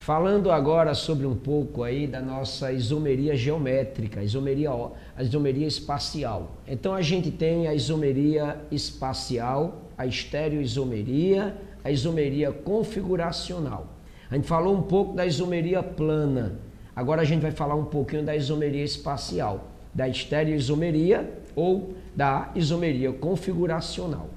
Falando agora sobre um pouco aí da nossa isomeria geométrica, a isomeria espacial. Então a gente tem a isomeria espacial, a estereoisomeria, a isomeria configuracional. A gente falou um pouco da isomeria plana, agora a gente vai falar um pouquinho da isomeria espacial, da estereoisomeria ou da isomeria configuracional.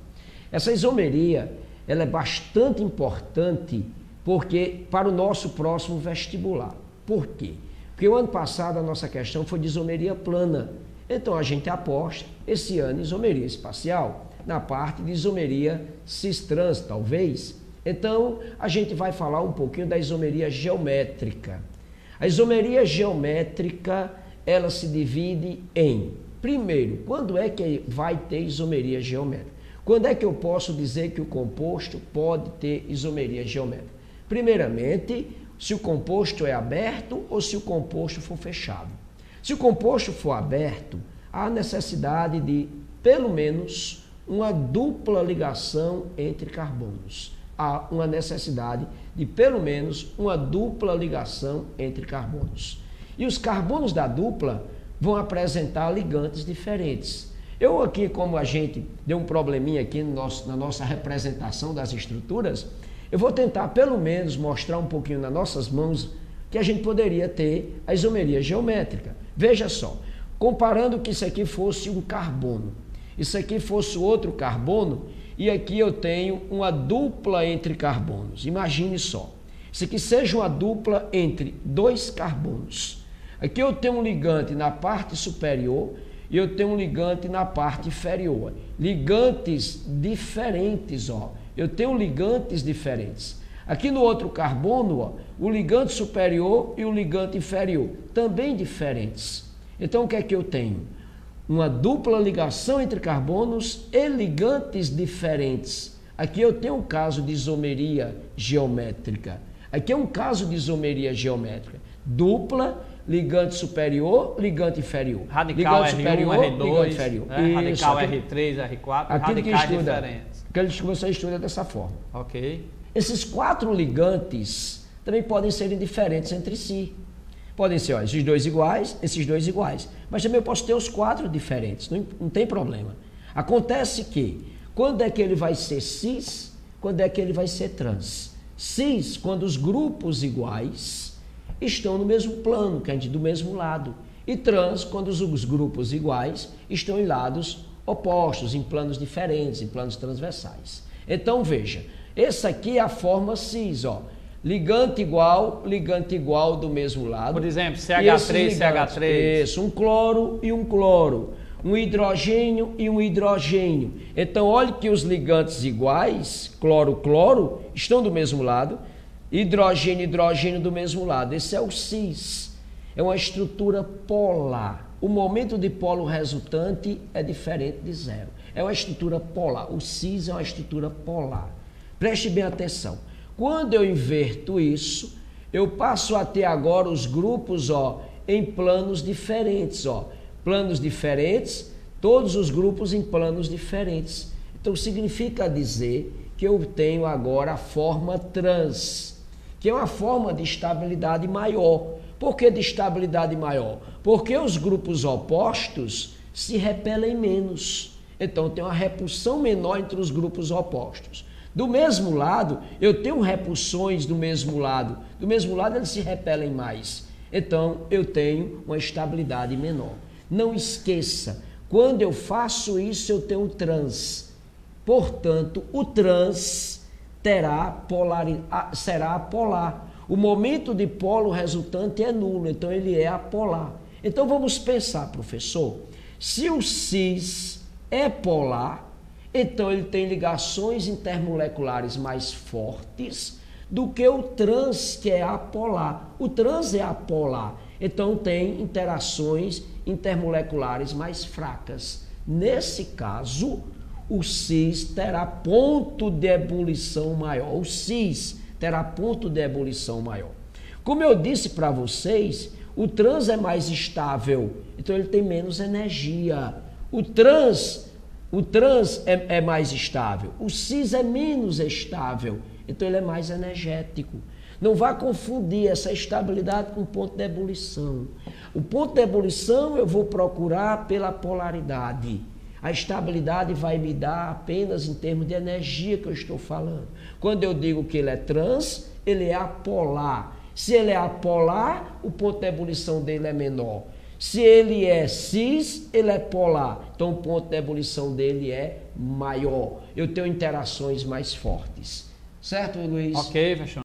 Essa isomeria, ela é bastante importante porque para o nosso próximo vestibular. Por quê? Porque o ano passado a nossa questão foi de isomeria plana. Então a gente aposta esse ano isomeria espacial, na parte de isomeria cis-trans, talvez. Então a gente vai falar um pouquinho da isomeria geométrica. A isomeria geométrica, ela se divide em, primeiro, quando é que vai ter isomeria geométrica? Quando é que eu posso dizer que o composto pode ter isomeria geométrica? Primeiramente, se o composto é aberto ou se o composto for fechado. Se o composto for aberto, há necessidade de, pelo menos, uma dupla ligação entre carbonos. Há uma necessidade de, pelo menos, uma dupla ligação entre carbonos. E os carbonos da dupla vão apresentar ligantes diferentes. Eu aqui, como a gente deu um probleminha aqui na nossa representação das estruturas, eu vou tentar pelo menos mostrar um pouquinho nas nossas mãos que a gente poderia ter a isomeria geométrica. Veja só, comparando que isso aqui fosse um carbono, isso aqui fosse outro carbono, e aqui eu tenho uma dupla entre carbonos. Imagine só, isso aqui seja uma dupla entre dois carbonos. Aqui eu tenho um ligante na parte superior e eu tenho um ligante na parte inferior. Ligantes diferentes, ó. Eu tenho ligantes diferentes. Aqui no outro carbono, ó, o ligante superior e o ligante inferior, também diferentes. Então o que é que eu tenho? Uma dupla ligação entre carbonos e ligantes diferentes. Aqui eu tenho um caso de isomeria geométrica. Aqui é um caso de isomeria geométrica. Dupla, ligante superior, ligante inferior. Radical ligante R1, superior, R2, ligante inferior. né? Radical aqui, R3, R4, estuda, radicais diferentes. aqueles que você estuda dessa forma. Ok. Esses quatro ligantes também podem ser diferentes entre si. Podem ser, ó, esses dois iguais, mas também eu posso ter os quatro diferentes, não tem problema. Acontece que, quando é que ele vai ser cis, quando é que ele vai ser trans? Cis, quando os grupos iguais estão no mesmo plano, que a gente do mesmo lado. E trans, quando os grupos iguais estão em lados opostos, em planos diferentes, em planos transversais. Então, veja, essa aqui é a forma cis, ó. Ligante igual do mesmo lado. Por exemplo, CH3, CH3. Isso, um cloro e um cloro. Um hidrogênio e um hidrogênio. Então, olhe que os ligantes iguais, cloro, estão do mesmo lado. Hidrogênio do mesmo lado. Esse é o cis. É uma estrutura polar. O momento de polo resultante é diferente de zero. É uma estrutura polar. O cis é uma estrutura polar. Preste bem atenção. Quando eu inverto isso, eu passo a ter agora os grupos, ó, em planos diferentes, ó. Planos diferentes, todos os grupos em planos diferentes. Então significa dizer que eu tenho agora a forma trans, que é uma forma de estabilidade maior. Por que de estabilidade maior? Porque os grupos opostos se repelem menos. Então tem uma repulsão menor entre os grupos opostos. Do mesmo lado, eu tenho repulsões do mesmo lado. Do mesmo lado, eles se repelem mais. Então, eu tenho uma estabilidade menor. Não esqueça, quando eu faço isso, eu tenho trans. Portanto, o trans será polar. O momento de polo resultante é nulo, então ele é apolar. Então, vamos pensar, professor, se o cis é polar, então ele tem ligações intermoleculares mais fortes do que o trans, que é apolar. O trans é apolar, então tem interações intermoleculares mais fracas. Nesse caso, o cis terá ponto de ebulição maior. O cis terá ponto de ebulição maior. Como eu disse para vocês, o trans é mais estável, então ele tem menos energia. O trans é mais estável, o cis é menos estável, então ele é mais energético. Não vá confundir essa estabilidade com o ponto de ebulição. O ponto de ebulição eu vou procurar pela polaridade. A estabilidade vai me dar apenas em termos de energia que eu estou falando. Quando eu digo que ele é trans, ele é apolar. Se ele é apolar, o ponto de ebulição dele é menor. Se ele é cis, ele é polar. Então o ponto de ebulição dele é maior. Eu tenho interações mais fortes. Certo, Luiz? Ok, fechou.